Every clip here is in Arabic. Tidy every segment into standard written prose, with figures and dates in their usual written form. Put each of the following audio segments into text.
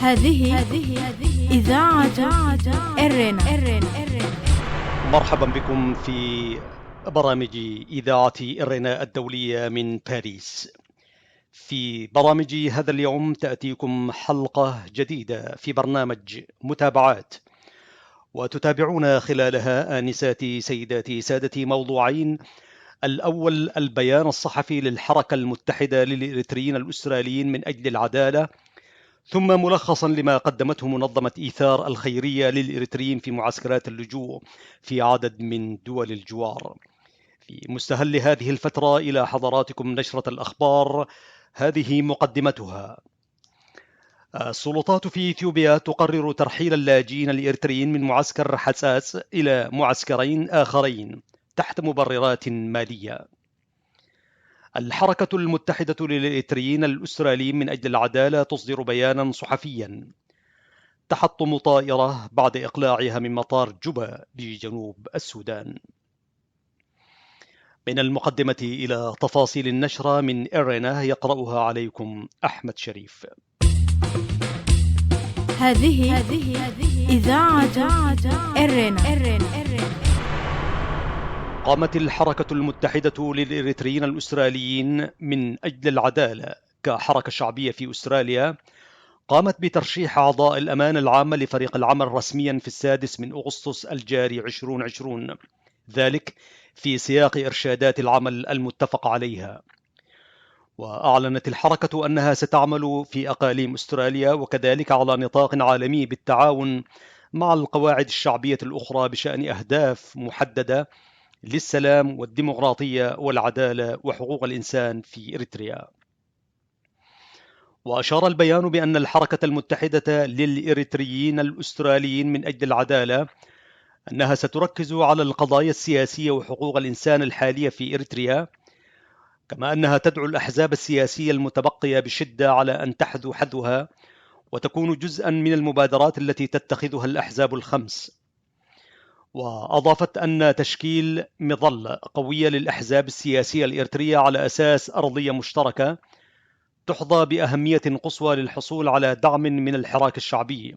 هذه إذاعة إرنا. مرحبا بكم في برامج إذاعة إرنا الدولية من باريس. في برامج هذا اليوم تأتيكم حلقة جديدة في برنامج متابعات، وتتابعون خلالها آنساتي سيداتي سادتي موضوعين: الأول البيان الصحفي للحركة المتحدة للإريتريين الأستراليين من أجل العدالة، ثم ملخصا لما قدمته منظمة إيثار الخيرية للإريتريين في معسكرات اللجوء في عدد من دول الجوار. في مستهل هذه الفترة إلى حضراتكم نشرة الأخبار، هذه مقدمتها. السلطات في إثيوبيا تقرر ترحيل اللاجئين الإريتريين من معسكر حساس إلى معسكرين آخرين تحت مبررات مالية. الحركة المتحدة للإريتريين الأستراليين من أجل العدالة تصدر بيانا صحفيا: تحطم طائرة بعد إقلاعها من مطار جوبا بجنوب السودان. من المقدمة إلى تفاصيل النشرة من إرنا، يقرأها عليكم أحمد شريف. هذه إذاعة إرنا. قامت الحركة المتحدة للإريتريين الأستراليين من أجل العدالة كحركة شعبية في أستراليا، قامت بترشيح أعضاء الأمانة العامة لفريق العمل رسميا في 6 أغسطس الجاري 2020، ذلك في سياق إرشادات العمل المتفق عليها. وأعلنت الحركة أنها ستعمل في أقاليم أستراليا وكذلك على نطاق عالمي بالتعاون مع القواعد الشعبية الأخرى بشأن أهداف محددة للسلام والديمقراطية والعدالة وحقوق الإنسان في إريتريا. وأشار البيان بأن الحركة المتحدة للإريتريين الأستراليين من أجل العدالة أنها ستركز على القضايا السياسية وحقوق الإنسان الحالية في إريتريا، كما أنها تدعو الأحزاب السياسية المتبقية بشدة على أن تحذو حذوها وتكون جزءا من المبادرات التي تتخذها الأحزاب الخمس. وأضافت أن تشكيل مظلة قوية للأحزاب السياسية الإريترية على أساس أرضية مشتركة تحظى بأهمية قصوى للحصول على دعم من الحراك الشعبي.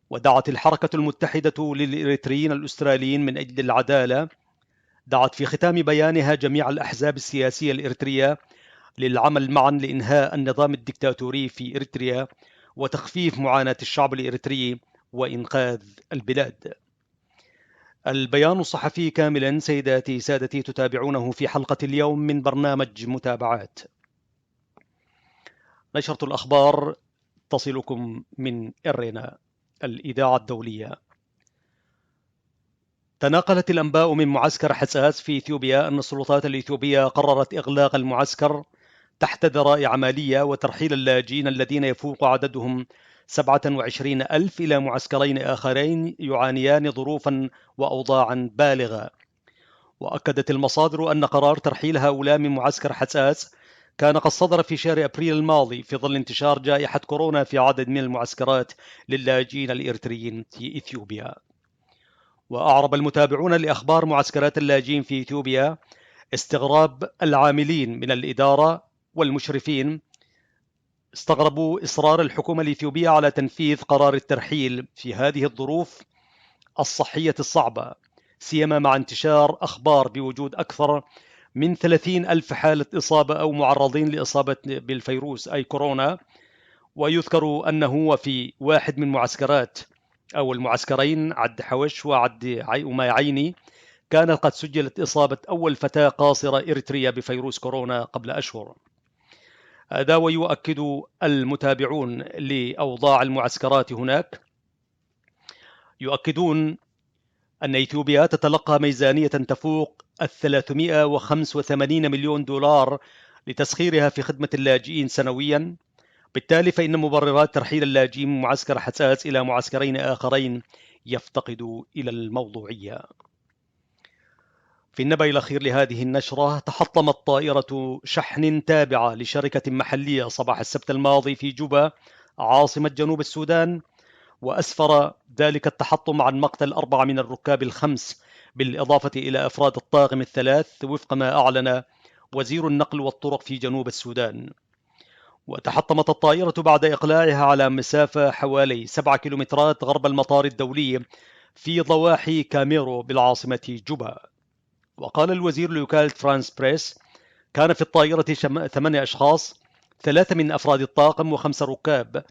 ودعت الحركة المتحدة للإريتريين الأستراليين من أجل العدالة، دعت في ختام بيانها جميع الأحزاب السياسية الإريترية للعمل معا لإنهاء النظام الدكتاتوري في إريتريا وتخفيف معاناة الشعب الإريتري وإنقاذ البلاد. البيان الصحفي كاملا سيداتي سادتي تتابعونه في حلقة اليوم من برنامج متابعات. نشرة الأخبار تصلكم من إرنا الإذاعة الدولية. تناقلت الأنباء من معسكر حساس في إثيوبيا أن السلطات الإثيوبية قررت إغلاق المعسكر تحت ذرائع مالية وترحيل اللاجئين الذين يفوق عددهم 27,000 إلى معسكرين آخرين يعانيان ظروفا وأوضاعا بالغة. وأكدت المصادر أن قرار ترحيل هؤلاء من معسكر حساس كان قد صدر في شهر أبريل الماضي في ظل انتشار جائحة كورونا في عدد من المعسكرات للاجئين الإريتريين في إثيوبيا. وأعرب المتابعون لأخبار معسكرات اللاجئين في إثيوبيا استغراب العاملين من الإدارة والمشرفين، استغربوا إصرار الحكومة الإثيوبية على تنفيذ قرار الترحيل في هذه الظروف الصحية الصعبة، سيما مع انتشار أخبار بوجود أكثر من 30,000 حالة إصابة أو معرضين لإصابة بالفيروس أي كورونا. ويذكر أنه في واحد من معسكرات أو المعسكرين عد حوش وعد وما عيني كانت قد سجلت إصابة أول فتاة قاصرة إريترية بفيروس كورونا قبل أشهر. هذا ويؤكد المتابعون لأوضاع المعسكرات هناك، يؤكدون أن إثيوبيا تتلقى ميزانية تفوق 385 مليون دولار لتسخيرها في خدمة اللاجئين سنويا. بالتالي فإن مبررات ترحيل اللاجئين من معسكر حساس إلى معسكرين آخرين يفتقد إلى الموضوعية. في النبأ الأخير لهذه النشرة، تحطمت طائرة شحن تابعة لشركة محلية صباح السبت الماضي في جوبا عاصمة جنوب السودان، وأسفر ذلك التحطم عن مقتل 4 من الركاب الخمس بالإضافة إلى أفراد الطاقم 3 وفق ما أعلن وزير النقل والطرق في جنوب السودان. وتحطمت الطائرة بعد إقلاعها على مسافة حوالي 7 كيلومترات غرب المطار الدولي في ضواحي كاميرو بالعاصمة جوبا. وقال الوزير لوكالة فرانس بريس: كان في الطائرة 8 أشخاص، 3 من أفراد الطاقم و5 ركاب،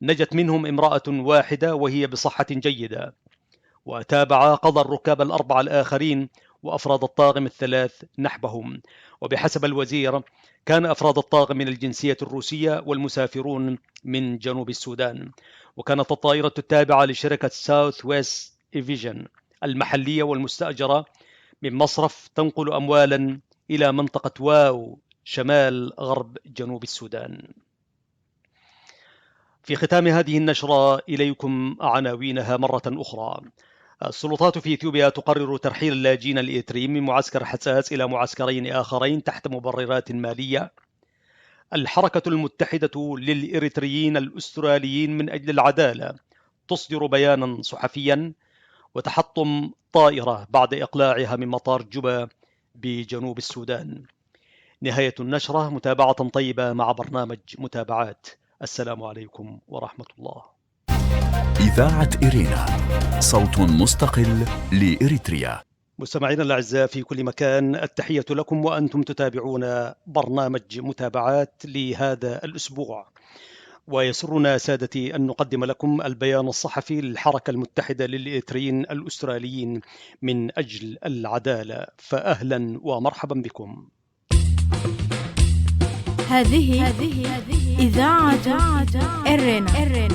نجت منهم امرأة واحدة وهي بصحة جيدة. وتابع قضى الركاب الأربعة الآخرين وأفراد الطاقم الثلاث نحبهم. وبحسب الوزير كان أفراد الطاقم من الجنسية الروسية والمسافرون من جنوب السودان. وكانت الطائرة التابعة لشركة ساوث ويست إيفيجن المحلية والمستأجرة من مصرف تنقل أموالا إلى منطقة واو شمال غرب جنوب السودان. في ختام هذه النشرة إليكم عناوينها مرة أخرى. السلطات في إثيوبيا تقرر ترحيل اللاجئين الإريتريين من معسكر حساس إلى معسكرين آخرين تحت مبررات مالية. الحركة المتحدة للإريتريين الأستراليين من أجل العدالة تصدر بيانا صحفيا. وتحطم طائرة بعد إقلاعها من مطار جوبا بجنوب السودان. نهاية النشرة. متابعة طيبة مع برنامج متابعات. السلام عليكم ورحمة الله. إذاعة إرينا، صوت مستقل لإريتريا. مستمعينا الأعزاء في كل مكان، التحية لكم وأنتم تتابعون برنامج متابعات لهذا الأسبوع. ويسرنا سادتي أن نقدم لكم البيان الصحفي للحركة المتحدة للإريتريين الأستراليين من أجل العدالة. فأهلا ومرحبا بكم. هذه إذاعة إرينا.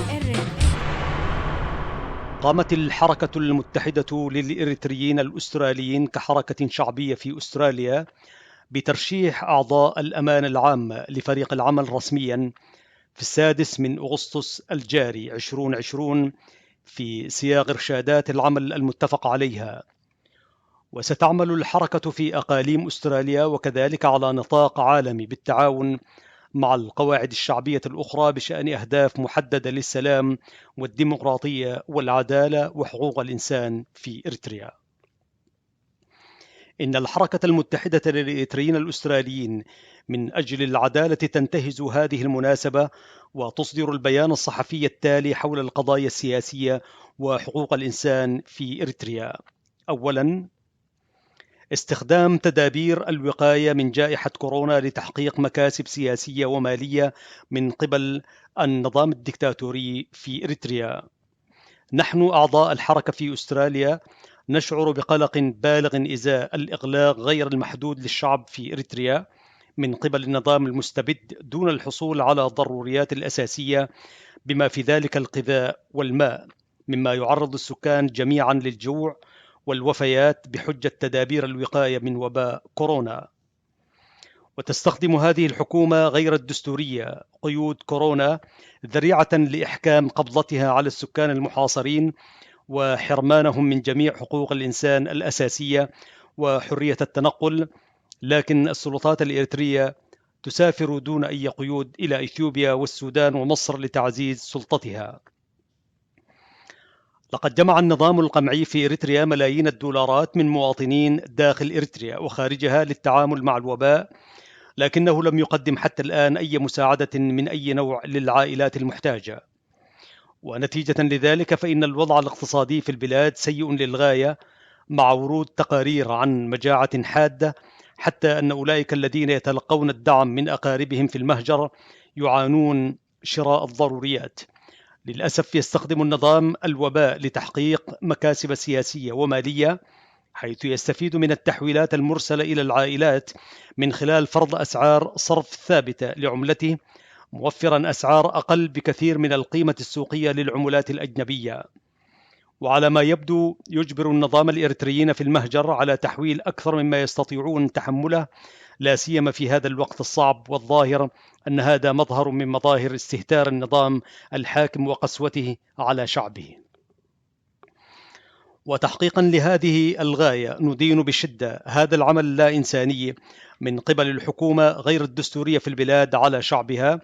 قامت الحركة المتحدة للإريتريين الأستراليين كحركة شعبية في أستراليا بترشيح أعضاء الأمانة العامة لفريق العمل رسميا في 6 أغسطس الجاري 2020 في سياق إرشادات العمل المتفق عليها. وستعمل الحركة في أقاليم أستراليا وكذلك على نطاق عالمي بالتعاون مع القواعد الشعبية الأخرى بشأن أهداف محددة للسلام والديمقراطية والعدالة وحقوق الإنسان في إريتريا. إن الحركة المتحدة للإريتريين الأستراليين من أجل العدالة تنتهز هذه المناسبة وتصدر البيان الصحفي التالي حول القضايا السياسية وحقوق الإنسان في إريتريا. أولاً، استخدام تدابير الوقاية من جائحة كورونا لتحقيق مكاسب سياسية ومالية من قبل النظام الدكتاتوري في إريتريا. نحن أعضاء الحركة في أستراليا نشعر بقلق بالغ إزاء الإغلاق غير المحدود للشعب في إريتريا من قبل النظام المستبد دون الحصول على الضروريات الأساسية بما في ذلك الغذاء والماء، مما يعرض السكان جميعا للجوع والوفيات بحجة تدابير الوقاية من وباء كورونا. وتستخدم هذه الحكومة غير الدستورية قيود كورونا ذريعة لإحكام قبضتها على السكان المحاصرين وحرمانهم من جميع حقوق الإنسان الأساسية وحرية التنقل. لكن السلطات الإريترية تسافر دون أي قيود إلى إثيوبيا والسودان ومصر لتعزيز سلطتها. لقد جمع النظام القمعي في إريتريا ملايين الدولارات من مواطنين داخل إريتريا وخارجها للتعامل مع الوباء، لكنه لم يقدم حتى الآن أي مساعدة من أي نوع للعائلات المحتاجة. ونتيجة لذلك فإن الوضع الاقتصادي في البلاد سيء للغاية، مع ورود تقارير عن مجاعة حادة، حتى أن أولئك الذين يتلقون الدعم من أقاربهم في المهجر يعانون شراء الضروريات. للأسف يستخدم النظام الوباء لتحقيق مكاسب سياسية ومالية، حيث يستفيد من التحويلات المرسلة إلى العائلات من خلال فرض أسعار صرف ثابتة لعملته، موفرا أسعار أقل بكثير من القيمة السوقية للعملات الأجنبية. وعلى ما يبدو يجبر النظام الإريتريين في المهجر على تحويل أكثر مما يستطيعون تحمله، لا سيما في هذا الوقت الصعب، والظاهر أن هذا مظهر من مظاهر استهتار النظام الحاكم وقسوته على شعبه. وتحقيقا لهذه الغاية ندين بشدة هذا العمل اللا إنساني من قبل الحكومة غير الدستورية في البلاد على شعبها،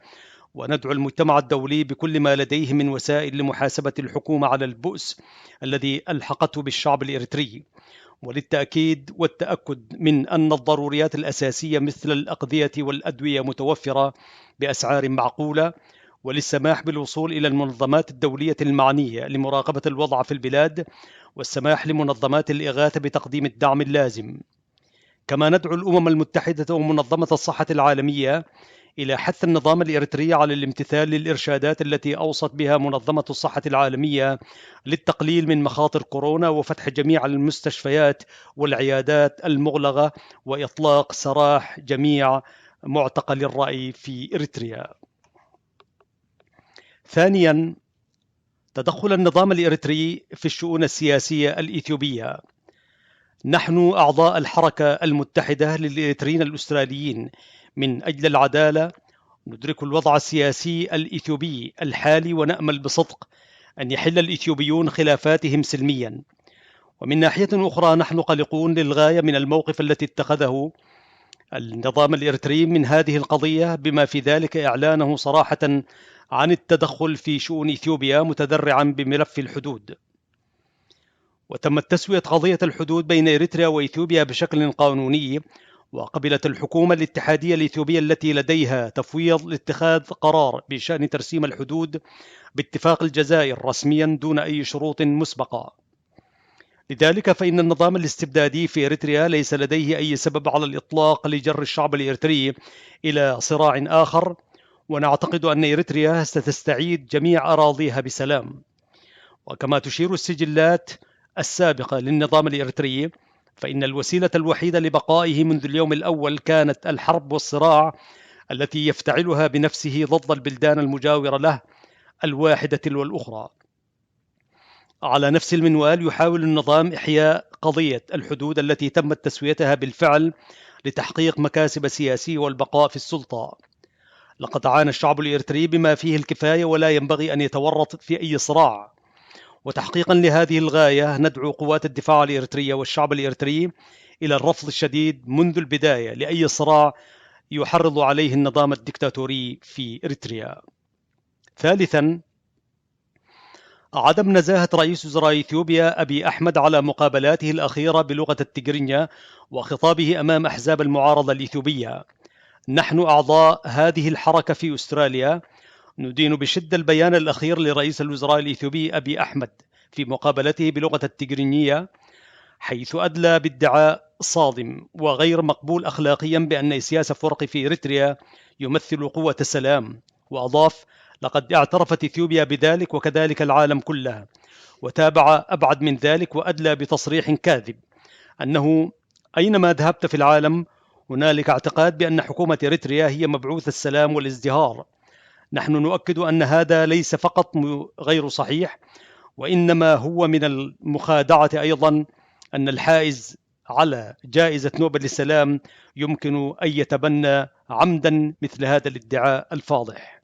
وندعو المجتمع الدولي بكل ما لديه من وسائل لمحاسبة الحكومة على البؤس الذي ألحقته بالشعب الإريتري، وللتأكيد والتأكد من أن الضروريات الأساسية مثل الأغذية والأدوية متوفرة بأسعار معقولة، وللسماح بالوصول إلى المنظمات الدولية المعنية لمراقبة الوضع في البلاد، والسماح لمنظمات الإغاثة بتقديم الدعم اللازم. كما ندعو الأمم المتحدة ومنظمة الصحة العالمية إلى حث النظام الإريتري على الامتثال للإرشادات التي أوصت بها منظمة الصحة العالمية للتقليل من مخاطر كورونا، وفتح جميع المستشفيات والعيادات المغلقة، وإطلاق سراح جميع معتقلي الرأي في إريتريا. ثانيا، تدخل النظام الإريتري في الشؤون السياسية الإثيوبية. نحن أعضاء الحركة المتحدة للإريتريين الأستراليين من أجل العدالة ندرك الوضع السياسي الإثيوبي الحالي، ونأمل بصدق أن يحل الإثيوبيون خلافاتهم سلميا. ومن ناحية أخرى نحن قلقون للغاية من الموقف الذي اتخذه النظام الإريتري من هذه القضية، بما في ذلك إعلانه صراحة عن التدخل في شؤون إثيوبيا متذرعا بملف الحدود. وتمت تسوية قضية الحدود بين إريتريا وإثيوبيا بشكل قانوني، وقبلت الحكومة الاتحادية الإثيوبية التي لديها تفويض لاتخاذ قرار بشأن ترسيم الحدود باتفاق الجزائر رسميا دون أي شروط مسبقة. لذلك فإن النظام الاستبدادي في إريتريا ليس لديه أي سبب على الإطلاق لجر الشعب الإريتري إلى صراع آخر، ونعتقد أن إريتريا ستستعيد جميع أراضيها بسلام. وكما تشير السجلات السابقة للنظام الإريتري، فإن الوسيلة الوحيدة لبقائه منذ اليوم الأول كانت الحرب والصراع التي يفتعلها بنفسه ضد البلدان المجاورة له الواحدة تلو الأخرى. على نفس المنوال يحاول النظام إحياء قضية الحدود التي تمت تسويتها بالفعل لتحقيق مكاسب سياسية والبقاء في السلطة. لقد عانى الشعب الإريتري بما فيه الكفاية، ولا ينبغي أن يتورط في أي صراع. وتحقيقا لهذه الغاية ندعو قوات الدفاع الإريترية والشعب الإريتري إلى الرفض الشديد منذ البداية لأي صراع يحرض عليه النظام الدكتاتوري في إريتريا. ثالثا، عدم نزاهة رئيس وزراء إثيوبيا أبي أحمد على مقابلاته الأخيرة بلغة التجرينيا وخطابه أمام أحزاب المعارضة الإثيوبية. نحن أعضاء هذه الحركة في أستراليا ندين بشدة البيان الأخير لرئيس الوزراء الإثيوبي أبي أحمد في مقابلته بلغة التجرينية، حيث أدلى بادعاء صادم وغير مقبول أخلاقيا بأن سياسة فرقي في إريتريا يمثل قوة السلام. وأضاف: لقد اعترفت إثيوبيا بذلك وكذلك العالم كله. وتابع أبعد من ذلك وأدلى بتصريح كاذب أنه أينما ذهبت في العالم هنالك اعتقاد بأن حكومة إريتريا هي مبعوث السلام والازدهار. نحن نؤكد أن هذا ليس فقط غير صحيح، وإنما هو من المخادعة أيضا أن الحائز على جائزة نوبل للسلام يمكن أن يتبنى عمدا مثل هذا الادعاء الفاضح.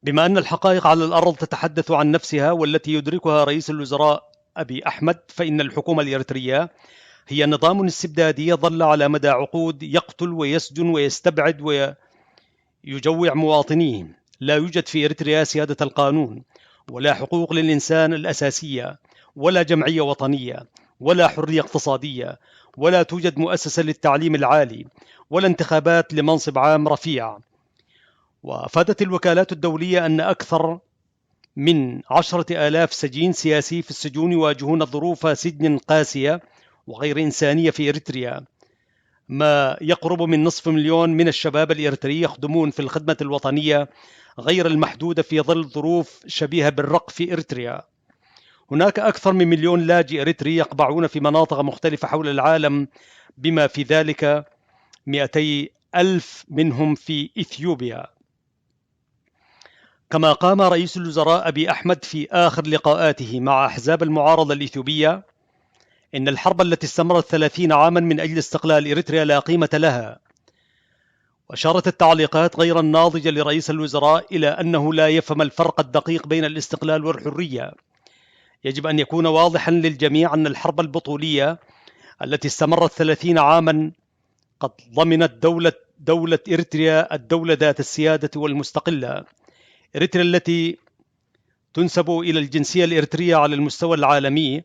بما أن الحقائق على الأرض تتحدث عن نفسها والتي يدركها رئيس الوزراء أبي أحمد، فإن الحكومة الإريترية هي نظام استبدادي ظل على مدى عقود يقتل ويسجن ويستبعد ويجوع مواطنيه. لا يوجد في إريتريا سيادة القانون، ولا حقوق للإنسان الأساسية، ولا جمعية وطنية، ولا حرية اقتصادية، ولا توجد مؤسسة للتعليم العالي، ولا انتخابات لمنصب عام رفيع. وأفادت الوكالات الدولية أن أكثر من 10,000 سجين سياسي في السجون يواجهون ظروف سجن قاسية وغير إنسانية في إريتريا. ما يقرب من نصف مليون من الشباب الإريتري يخدمون في الخدمة الوطنية غير المحدودة في ظل ظروف شبيهة بالرق في إريتريا. هناك أكثر من 1,000,000 لاجئ إريتري يقبعون في مناطق مختلفة حول العالم، بما في ذلك 200,000 منهم في إثيوبيا. كما قام رئيس الوزراء أبي أحمد في آخر لقاءاته مع أحزاب المعارضة الإثيوبية إن الحرب التي استمرت 30 عاما من أجل استقلال إريتريا لا قيمة لها. وأشارت التعليقات غير الناضجة لرئيس الوزراء إلى أنه لا يفهم الفرق الدقيق بين الاستقلال والحرية. يجب أن يكون واضحا للجميع أن الحرب البطولية التي استمرت 30 عاما قد ضمنت دولة إريتريا الدولة ذات السيادة والمستقلة. إريتريا التي تنسب إلى الجنسية الإريترية على المستوى العالمي،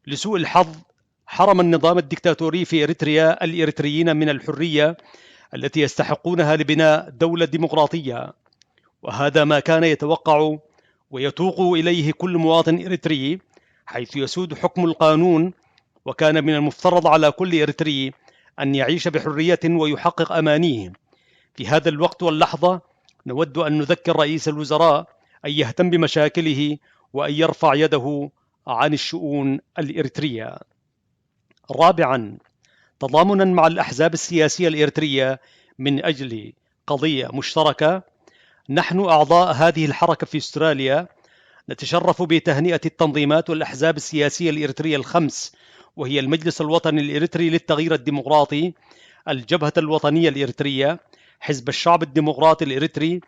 لسوء الحظ حرم النظام الدكتاتوري في إريتريا الإريتريين من الحرية التي يستحقونها لبناء دولة ديمقراطية، وهذا ما كان يتوقع ويتوق إليه كل مواطن إريتري، حيث يسود حكم القانون، وكان من المفترض على كل إريتري أن يعيش بحرية ويحقق أمانيه. في هذا الوقت واللحظة نود أن نذكر رئيس الوزراء أن يهتم بمشاكله وأن يرفع يده عن الشؤون الإريترية. رابعا، تضامنا مع الأحزاب السياسية الإريترية من أجل قضية مشتركة، نحن أعضاء هذه الحركة في أستراليا نتشرف بتهنئة التنظيمات والأحزاب السياسية الإريترية الخمس، وهي المجلس الوطني الإريتري للتغيير الديمقراطي، الجبهة الوطنية الإريترية، حزب الشعب الديمقراطي الإريتري،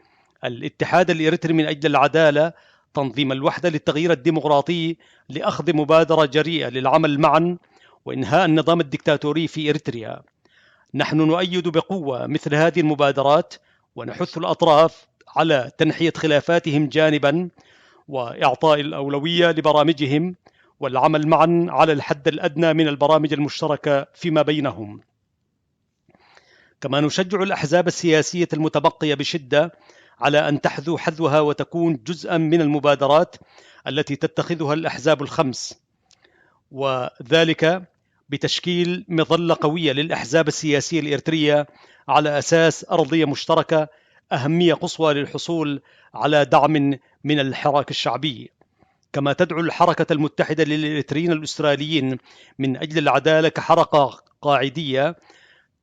الاتحاد الإريتري من أجل العدالة، تنظيم الوحدة للتغيير الديمقراطي، لأخذ مبادرة جريئة للعمل معا وإنهاء النظام الدكتاتوري في إريتريا. نحن نؤيد بقوة مثل هذه المبادرات، ونحث الأطراف على تنحية خلافاتهم جانبا وإعطاء الأولوية لبرامجهم، والعمل معا على الحد الأدنى من البرامج المشتركة فيما بينهم. كما نشجع الأحزاب السياسية المتبقية بشدة على أن تحذو حذوها وتكون جزءا من المبادرات التي تتخذها الأحزاب الخمس، وذلك بتشكيل مظلة قوية للأحزاب السياسية الإريترية على أساس أرضية مشتركة، أهمية قصوى للحصول على دعم من الحراك الشعبي. كما تدعو الحركة المتحدة للإريتريين الأستراليين من أجل العدالة كحركة قاعدية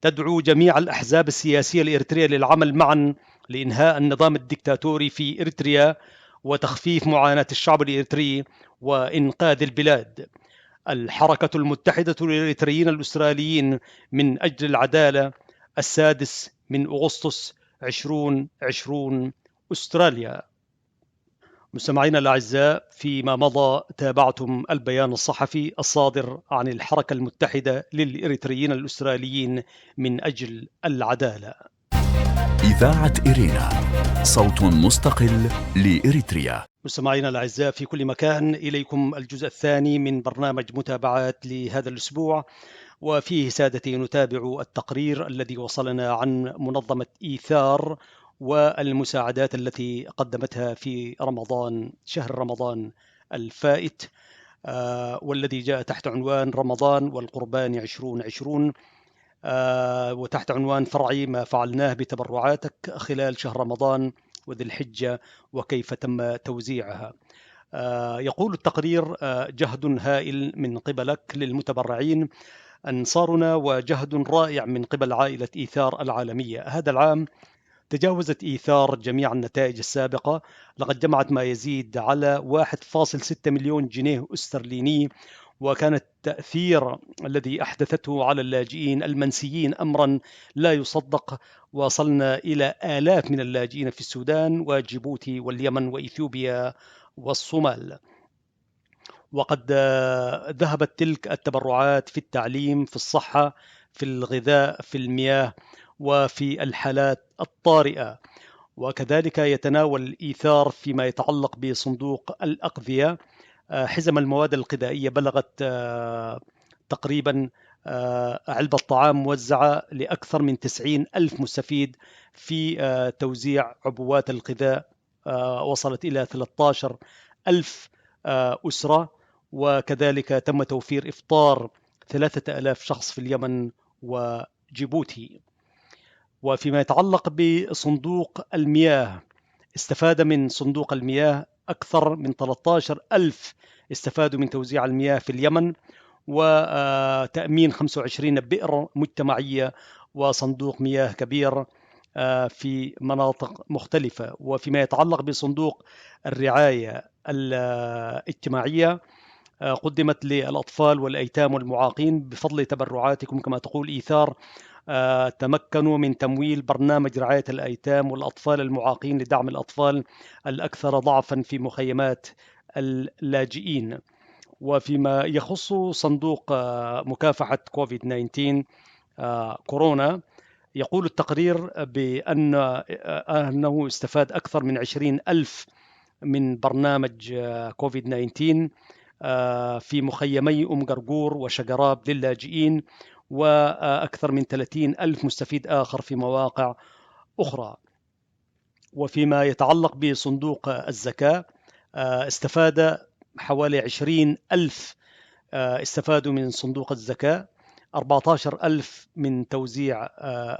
تدعو جميع الأحزاب السياسية الإريترية للعمل معا لإنهاء النظام الدكتاتوري في إريتريا وتخفيف معاناة الشعب الإريتري وإنقاذ البلاد. الحركة المتحدة للإريتريين الأستراليين من أجل العدالة، 6 أغسطس 2020، أستراليا. مستمعينا الأعزاء، فيما مضى تابعتم البيان الصحفي الصادر عن الحركة المتحدة للإريتريين الأستراليين من أجل العدالة. إذاعة إرينا، صوت مستقل لإريتريا. مستمعينا الأعزاء في كل مكان، إليكم الجزء الثاني من برنامج متابعات لهذا الأسبوع، وفيه سادتي نتابع التقرير الذي وصلنا عن منظمة إيثار والمساعدات التي قدمتها في رمضان، شهر رمضان الفائت، والذي جاء تحت عنوان رمضان والقربان 2020، وتحت عنوان فرعي ما فعلناه بتبرعاتك خلال شهر رمضان وذي الحجة وكيف تم توزيعها. يقول التقرير: جهد هائل من قبلك للمتبرعين، أنصارنا، وجهد رائع من قبل عائلة إيثار العالمية. هذا العام تجاوزت إيثار جميع النتائج السابقة، لقد جمعت ما يزيد على 1.6 مليون جنيه استرليني، وكان التأثير الذي أحدثته على اللاجئين المنسيين أمرا لا يصدق. وصلنا إلى آلاف من اللاجئين في السودان وجيبوتي واليمن وإثيوبيا والصومال. وقد ذهبت تلك التبرعات في التعليم، في الصحة، في الغذاء، في المياه، وفي الحالات الطارئة. وكذلك يتناول إيثار فيما يتعلق بصندوق الأغذية. حزم المواد الغذائية بلغت تقريبا علبة طعام موزعة لأكثر من 90,000 مستفيد في توزيع عبوات الغذاء، وصلت إلى 13,000 أسرة. وكذلك تم توفير إفطار 3,000 شخص في اليمن وجيبوتي. وفيما يتعلق بصندوق المياه، استفاد من صندوق المياه أكثر من 13,000 استفادوا من توزيع المياه في اليمن، وتأمين 25 بئر مجتمعية وصندوق مياه كبير في مناطق مختلفة. وفيما يتعلق بصندوق الرعاية الاجتماعية، قدمت للأطفال والأيتام والمعاقين بفضل تبرعاتكم. كما تقول إيثار، تمكنوا من تمويل برنامج رعاية الأيتام والأطفال المعاقين لدعم الأطفال الأكثر ضعفا في مخيمات اللاجئين. وفيما يخص صندوق مكافحة كوفيد-19 كورونا، يقول التقرير بأنه استفاد أكثر من 20,000 من برنامج كوفيد 19 في مخيمي قرقور وشقراب للاجئين، وأكثر من 30,000 مستفيد آخر في مواقع أخرى. وفيما يتعلق بصندوق الزكاة، استفاد حوالي 20,000 استفادوا من صندوق الزكاة، 14,000 من توزيع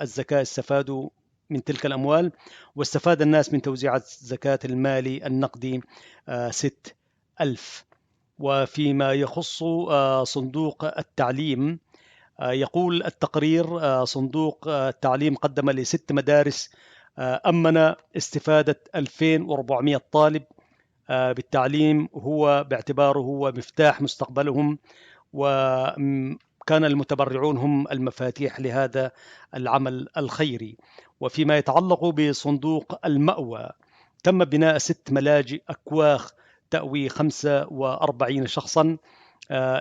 الزكاة استفادوا من تلك الأموال، واستفاد الناس من توزيع الزكاة المالي النقدي 6,000. وفيما يخص صندوق التعليم، يقول التقرير صندوق التعليم قدم ل6 مدارس أمن استفادة 2400 طالب بالتعليم، هو باعتباره هو مفتاح مستقبلهم، وكان المتبرعون هم المفاتيح لهذا العمل الخيري. وفيما يتعلق بصندوق المأوى، تم بناء 6 ملاجئ أكواخ تأوي 45 شخصا،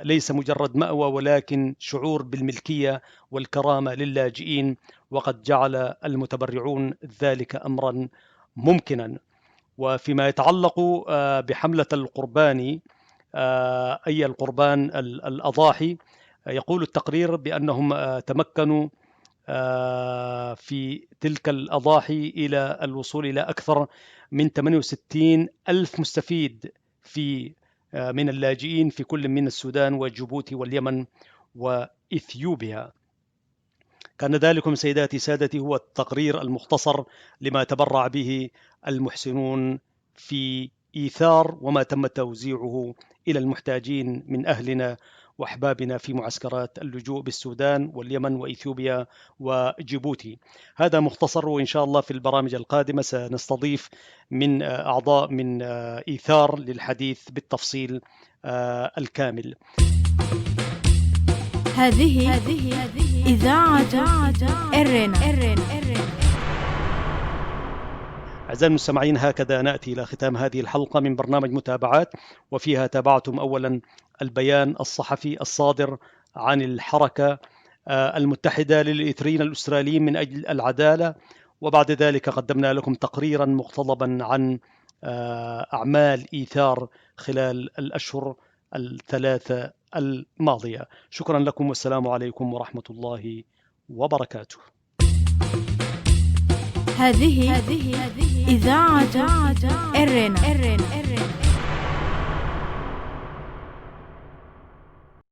ليس مجرد مأوى ولكن شعور بالملكية والكرامة للاجئين، وقد جعل المتبرعون ذلك أمرا ممكنا. وفيما يتعلق بحملة القربان، أي القربان الأضاحي، يقول التقرير بأنهم تمكنوا في تلك الأضاحي إلى الوصول إلى أكثر من 68,000 مستفيد من اللاجئين في كل من السودان وجيبوتي واليمن وإثيوبيا. كان ذلكم سيداتي سادتي هو التقرير المختصر لما تبرع به المحسنون في إيثار وما تم توزيعه إلى المحتاجين من أهلنا وأحبابنا في معسكرات اللجوء بالسودان واليمن وإثيوبيا وجيبوتي. هذا مختصر، وإن شاء الله في البرامج القادمة سنستضيف من أعضاء من إيثار للحديث بالتفصيل الكامل. هذه إذاعة إرنا. أعزائي المستمعين، هكذا نأتي إلى ختام هذه الحلقة من برنامج متابعات، وفيها تابعتم أولا البيان الصحفي الصادر عن الحركة المتحدة للإريتريين الأستراليين من أجل العدالة، وبعد ذلك قدمنا لكم تقريرا مقتضبا عن أعمال إيثار خلال الأشهر الثلاثة الماضية. شكرا لكم والسلام عليكم ورحمة الله وبركاته. هذه إذاعة إرنا.